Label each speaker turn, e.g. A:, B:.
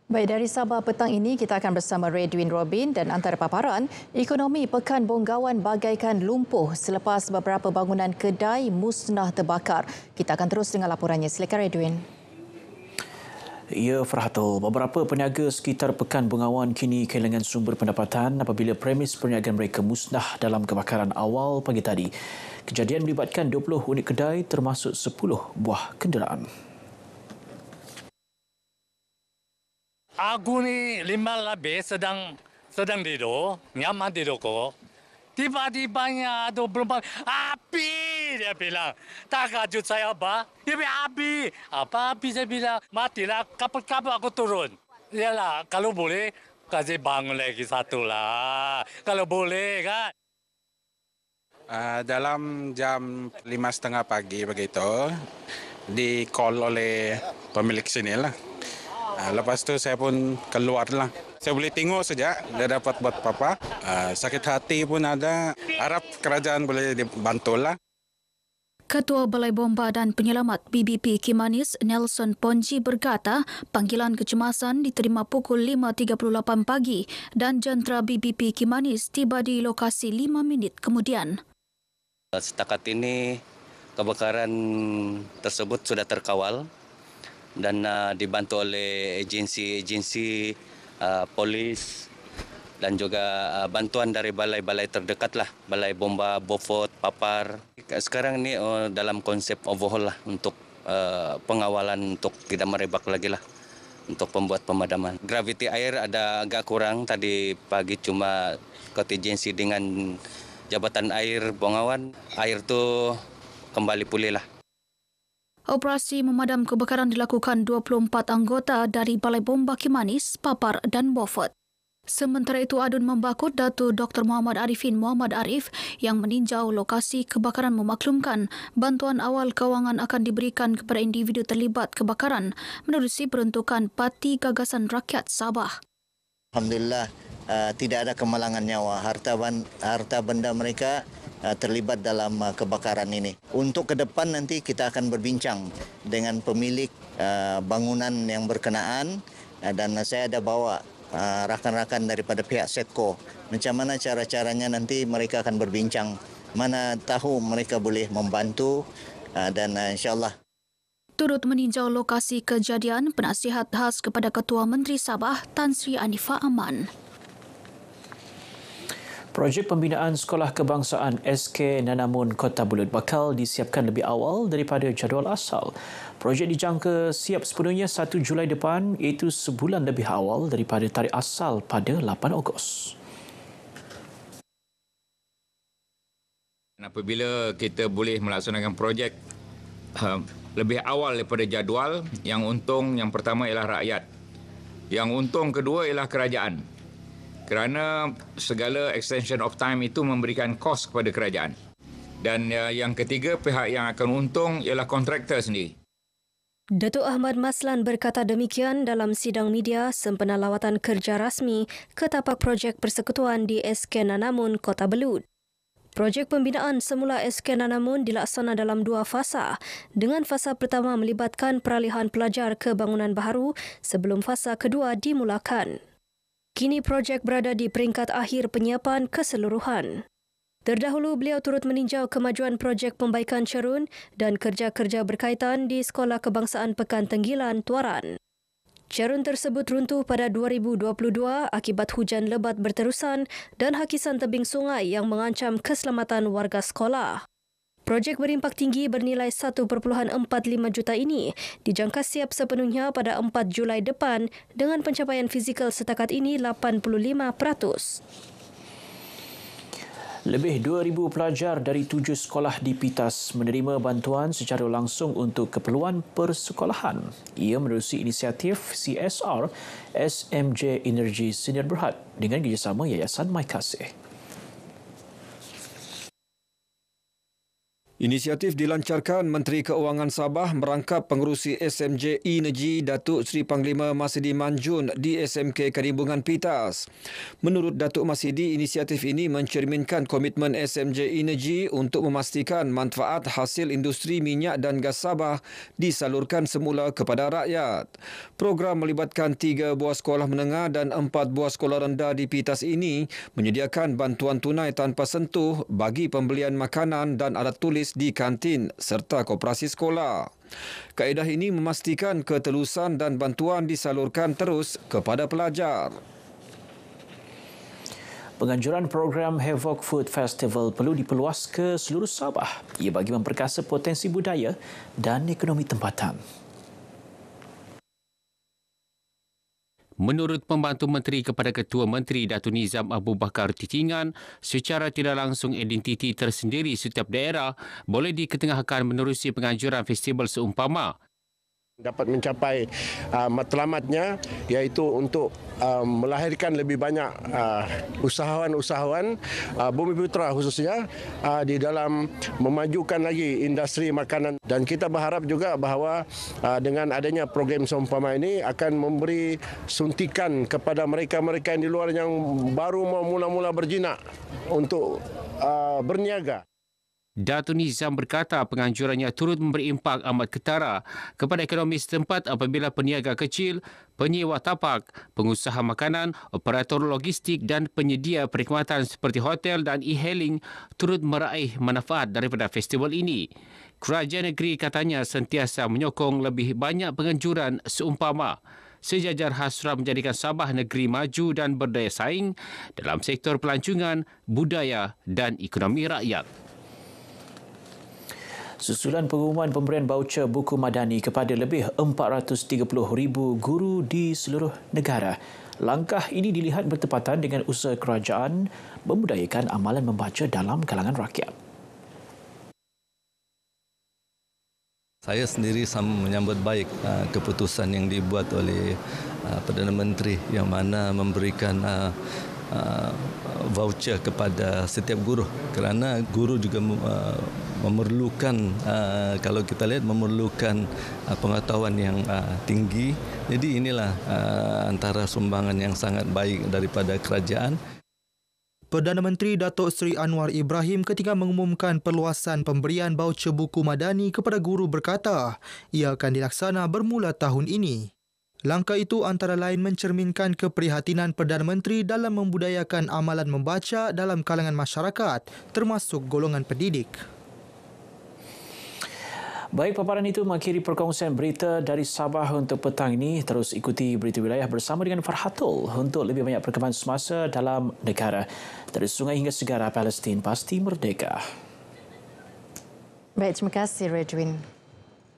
A: Baik, dari Sabah petang ini kita akan bersama Redwin Robin dan antara paparan, ekonomi Pekan Bonggawan bagaikan lumpuh selepas beberapa bangunan kedai musnah terbakar. Kita akan terus dengan laporannya. Silakan Redwin.
B: Ya, Farhatul. Beberapa peniaga sekitar Pekan Bonggawan kini kehilangan sumber pendapatan apabila premis perniagaan mereka musnah dalam kebakaran awal pagi tadi. Kejadian melibatkan 20 unit kedai termasuk 10 buah kenderaan.
C: Aku ni 5 lebih sedang tidur, nyaman tidurku. Tiba-tibanya ada perempuan, api dia bilang. Tak kajut saya apa? Dia bilang api. Apa api saya bilang? Matilah, kapal-kapal aku turun. Yalah, kalau boleh, kasih bangun lagi satu lah. Kalau boleh kan.
D: Dalam jam 5.30 pagi begitu, di-call oleh pemilik sini lah. Lepas tu saya pun keluar lah. Saya boleh tengok saja, dia dapat buat apa-apa. Sakit hati pun ada, harap kerajaan boleh dibantu lah.
E: Ketua Balai Bomba dan Penyelamat BBP Kimanis, Nelson Ponji berkata panggilan kecemasan diterima pukul 5.38 pagi dan jentera BBP Kimanis tiba di lokasi 5 minit kemudian.
F: Setakat ini kebakaran tersebut sudah terkawal dan dibantu oleh agensi-agensi polis dan juga bantuan dari balai-balai terdekat lah, Balai Bomba, Beaufort, Papar. Sekarang ini dalam konsep overhaul lah untuk pengawalan untuk tidak merebak lagi lah untuk pembuat pemadaman. Graviti air ada agak kurang, tadi pagi cuma kontingensi dengan Jabatan Air Bonggawan, air tu kembali pulih lah.
E: Operasi memadam kebakaran dilakukan 24 anggota dari Balai Bomba Kimanis, Papar dan Beaufort. Sementara itu, adun membakut Datuk Dr. Muhammad Arifin Muhammad Arif yang meninjau lokasi kebakaran memaklumkan bantuan awal kewangan akan diberikan kepada individu terlibat kebakaran menerusi peruntukan Parti Gagasan Rakyat Sabah.
G: Alhamdulillah, tidak ada kemalangan nyawa. Harta benda mereka terlibat dalam kebakaran ini. Untuk ke depan nanti kita akan berbincang dengan pemilik bangunan yang berkenaan dan saya ada bawa rakan-rakan daripada pihak Setco. Macam mana cara-caranya nanti mereka akan berbincang. Mana tahu mereka boleh membantu dan insyaAllah.
E: Turut meninjau lokasi kejadian, penasihat khas kepada Ketua Menteri Sabah Tan Sri Anifah Aman.
B: Projek pembinaan Sekolah Kebangsaan SK Nanamun Kota Belud bakal disiapkan lebih awal daripada jadual asal. Projek dijangka siap sepenuhnya 1 Julai depan, iaitu sebulan lebih awal daripada tarikh asal pada 8 Ogos.
H: Apabila kita boleh melaksanakan projek lebih awal daripada jadual, yang untung yang pertama ialah rakyat. Yang untung kedua ialah kerajaan. Kerana segala extension of time itu memberikan kos kepada kerajaan. Dan yang ketiga, pihak yang akan untung ialah kontraktor sendiri.
I: Datuk Ahmad Maslan berkata demikian dalam sidang media sempena lawatan kerja rasmi ke tapak projek persekutuan di SK Nanamun, Kota Belud. Projek pembinaan semula SK Nanamun dilaksana dalam 2 fasa, dengan fasa pertama melibatkan peralihan pelajar ke bangunan baharu sebelum fasa kedua dimulakan. Kini projek berada di peringkat akhir penyiapan keseluruhan. Terdahulu, beliau turut meninjau kemajuan projek pembaikan cerun dan kerja-kerja berkaitan di Sekolah Kebangsaan Pekan Tenggilan, Tuaran. Cerun tersebut runtuh pada 2022 akibat hujan lebat berterusan dan hakisan tebing sungai yang mengancam keselamatan warga sekolah. Projek berimpak tinggi bernilai 1.45 juta ini dijangka siap sepenuhnya pada 4 Julai depan dengan pencapaian fizikal setakat ini 85%.
B: Lebih 2,000 pelajar dari 7 sekolah di Pitas menerima bantuan secara langsung untuk keperluan persekolahan. Ia menerusi inisiatif CSR SMJ Energy Senior Berhad dengan kerjasama Yayasan My Kasih.
J: Inisiatif dilancarkan Menteri Keuangan Sabah merangkap pengerusi SMJ Energy Datuk Seri Panglima Masidi Manjun di SMK Karimbungan Pitas. Menurut Datuk Masidi, inisiatif ini mencerminkan komitmen SMJ Energy untuk memastikan manfaat hasil industri minyak dan gas Sabah disalurkan semula kepada rakyat. Program melibatkan 3 buah sekolah menengah dan 4 buah sekolah rendah di Pitas ini menyediakan bantuan tunai tanpa sentuh bagi pembelian makanan dan alat tulis di kantin serta koperasi sekolah. Kaedah ini memastikan ketelusan dan bantuan disalurkan terus kepada pelajar.
B: Penganjuran program Havoc Food Festival perlu diperluas ke seluruh Sabah. Ia bagi memperkasa potensi budaya dan ekonomi tempatan.
K: Menurut Pembantu Menteri kepada Ketua Menteri Datuk Nizam Abu Bakar Titingan, secara tidak langsung identiti tersendiri setiap daerah boleh diketengahkan menerusi penganjuran festival seumpama.
L: Dapat mencapai matlamatnya iaitu untuk melahirkan lebih banyak usahawan-usahawan Bumiputera khususnya di dalam memajukan lagi industri makanan, dan kita berharap juga bahawa dengan adanya program seumpama ini akan memberi suntikan kepada mereka-mereka yang di luar yang baru mau mula-mula berjinak untuk berniaga.
K: Datuk Nizam berkata penganjurannya turut memberi impak amat ketara kepada ekonomi setempat apabila peniaga kecil, penyewa tapak, pengusaha makanan, operator logistik dan penyedia perkhidmatan seperti hotel dan e-hailing turut meraih manfaat daripada festival ini. Kerajaan negeri katanya sentiasa menyokong lebih banyak penganjuran seumpama sejajar hasrat menjadikan Sabah negeri maju dan berdaya saing dalam sektor pelancongan, budaya dan ekonomi rakyat.
B: Susulan pengumuman pemberian baucer buku madani kepada lebih 430,000 guru di seluruh negara. Langkah ini dilihat bertepatan dengan usaha kerajaan membudayakan amalan membaca dalam kalangan rakyat.
M: Saya sendiri sama menyambut baik keputusan yang dibuat oleh Perdana Menteri yang mana memberikan voucher kepada setiap guru, kerana guru juga memerlukan, kalau kita lihat, memerlukan pengetahuan yang tinggi. Jadi inilah antara sumbangan yang sangat baik daripada kerajaan.
N: Perdana Menteri Datuk Seri Anwar Ibrahim ketika mengumumkan perluasan pemberian baucer buku madani kepada guru berkata ia akan dilaksana bermula tahun ini. Langkah itu antara lain mencerminkan keprihatinan Perdana Menteri dalam membudayakan amalan membaca dalam kalangan masyarakat, termasuk golongan pendidik.
B: Baik, paparan itu mengakhiri perkongsian berita dari Sabah untuk petang ini. Terus ikuti berita wilayah bersama dengan Farhatul untuk lebih banyak perkembangan semasa dalam negara. Dari sungai hingga segara, Palestin pasti merdeka.
A: Baik, terima kasih Redwin.